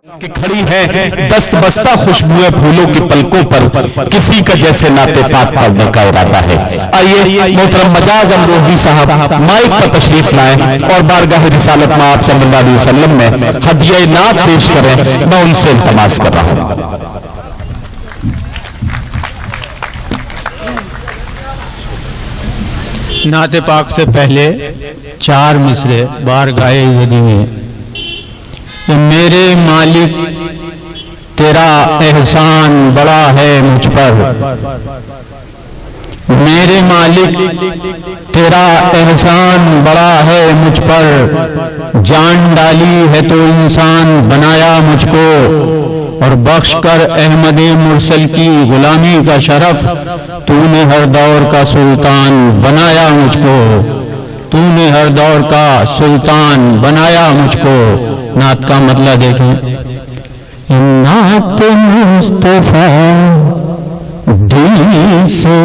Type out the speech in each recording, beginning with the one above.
کہ کھڑی ہے دست بستہ خوشبوئے پھولوں کی پلکوں پر کسی کا جیسے ناطے پاک پڑھنے کا ارادہ ہے۔ آئیے محترم مجاز امروہی صاحب مائک پر تشریف لائیں اور بارگاہ رسالت میں آپ صلی اللہ علیہ وسلم میں ہدیہ نعت پیش کریں، میں ان سے التماس کر رہا ہوں۔ نعت پاک سے پہلے 4 مصرے بارگاہ یزدی میں۔ میرے مالک تیرا احسان بڑا ہے مجھ پر، میرے مالک تیرا احسان بڑا ہے مجھ پر، جان ڈالی ہے تو انسان بنایا مجھ کو، اور بخش کر احمد مرسل کی غلامی کا شرف، تو نے ہر دور کا سلطان بنایا مجھ کو، تو نے ہر دور کا سلطان بنایا مجھ کو۔ نعت کا مطلب دیکھیں، نعت مصطفیٰ دل سے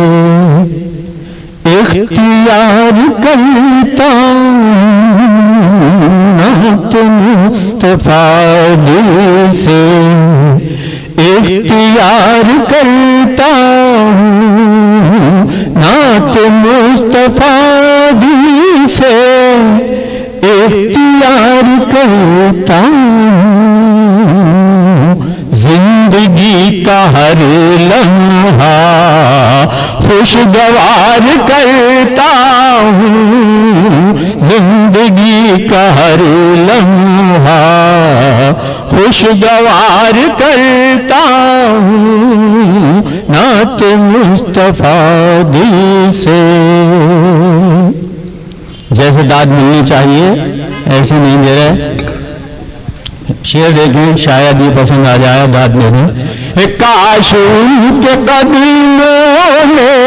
اختیار کرتا ہوں، نعت مصطفیٰ دل سے اختیار کرتا ہوں، نعت مصطفیٰ دل سے اختیار کرتا ہوں، زندگی کا ہر لمحہ خوشگوار کرتا ہوں، زندگی کا ہر لمحہ خوشگوار کرتا ہوں، نعت مصطفیٰ دل سے۔ جیسے داد ملنی چاہیے ایسے نہیں دے رہے، شعر دیکھیں شاید یہ پسند آ جائے، داد دے دیں۔ کاش ان کے قدموں میں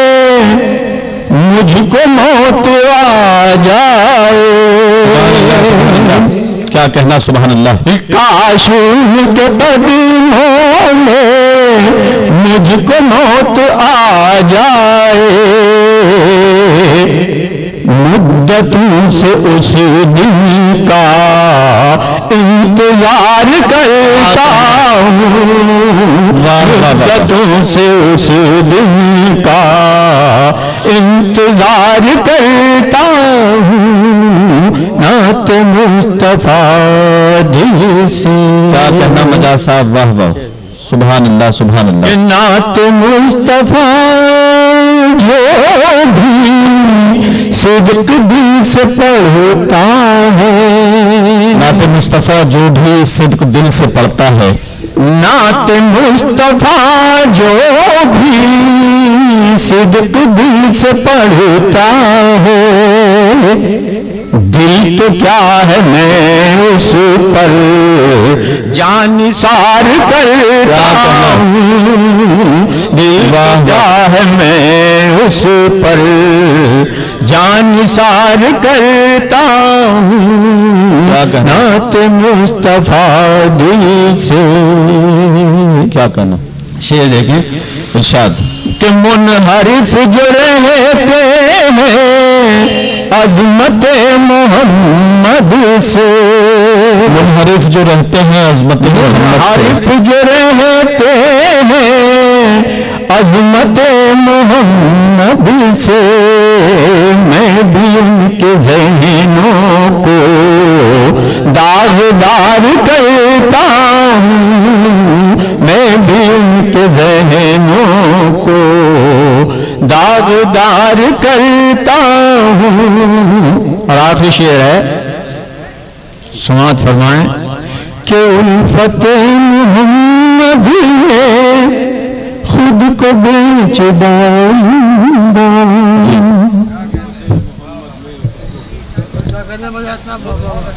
مجھ کو موت آ جائے، کیا کہنا سبحان اللہ۔ کاش ان کے قدموں میں مجھ کو موت آ جائے، مدتوں سے اس دن کا انتظار کرتا ہوں، مدتوں سے اس دن کا انتظار کرتا ہوں، نعت مصطفیٰ دل سے۔ کیا کہنا مجاز صاحب، واہ واہ، سبحان اللہ سبحان اللہ۔ نعت مصطفیٰ جو بھی صدق دل سے پڑھتا ہے، نعت مصطفیٰ جو بھی صدق دل سے پڑھتا ہے، نعت مصطفیٰ جو بھی صدق دل سے پڑھتا ہے، دل تو کیا ہے میں اس پر جان نثار کرتا ہوں، دل کیا ہے میں اس پر جان نثار کرتا ہوں، نعت مصطفیٰ دل سے۔ کیا کہنا، شعر دیکھیں، ارشاد کہ منحرف جو رہتے ہیں عظمت محمد سے، منحرف جو رہتے ہیں عظمت محمد سے، منحرف جو رہتے ہیں عظمت محمد سے، میں بھی ان کے ذہنوں کو داغدار کرتا ہوں، میں بھی ان کے ذہنوں کو داغدار کرتا ہوں۔ اور آخری شعر ہے، سماعت فرمائیں، کہ الفت محمد میں خود کو بیچ ڈالوں گا،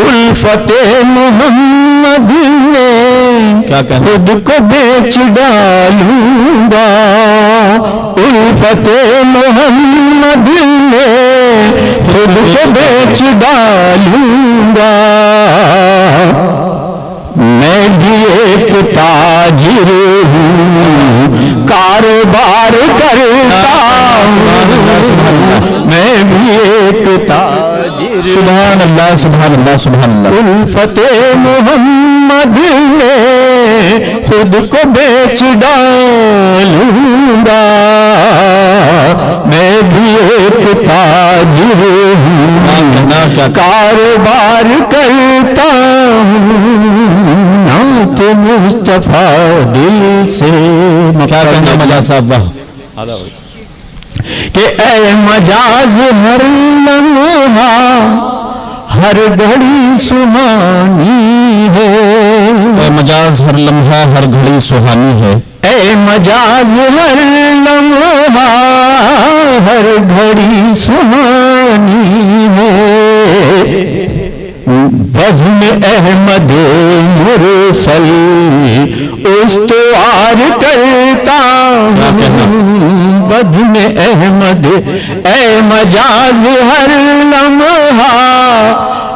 الفت محمد میں خود کو بیچ ڈالوں گا، الفت محمد میں خود کو بیچ ڈالوں گا، میں بھی ایک تاجر ہوں کاروبار کرتا ہوں، میں بھی ایک تاجر سبحان اللہ سبحان اللہ سبحان اللہ۔ الفت محمد میں خود کو بیچ ڈالوں گا، میں بھی ایک تاجر ہوں، کاروبار کرتا ہوں، نعت مصطفیٰ دل سے۔ کیا کہنا مجاز صاحب؟ واہ کہ اے مجاز ہر لمحہ ہر گھڑی سہانی ہے، اے مجاز ہر لمحہ ہر گھڑی سہانی ہے، اے مجاز ہر لمحہ ہر گھڑی سہانی ہے، بزم احمد مرسل استوار کرتا ہوں، بزم احمد اے مجاز ہر لمحہ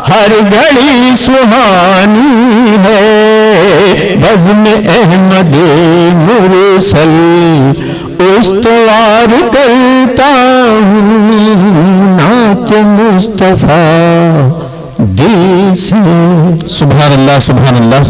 ہر گھڑی سہانی ہے، بزم احمد مرسل استوار کرتا ہوں، نعت مصطفیٰ دل سے۔ سبحان اللہ سبحان اللہ۔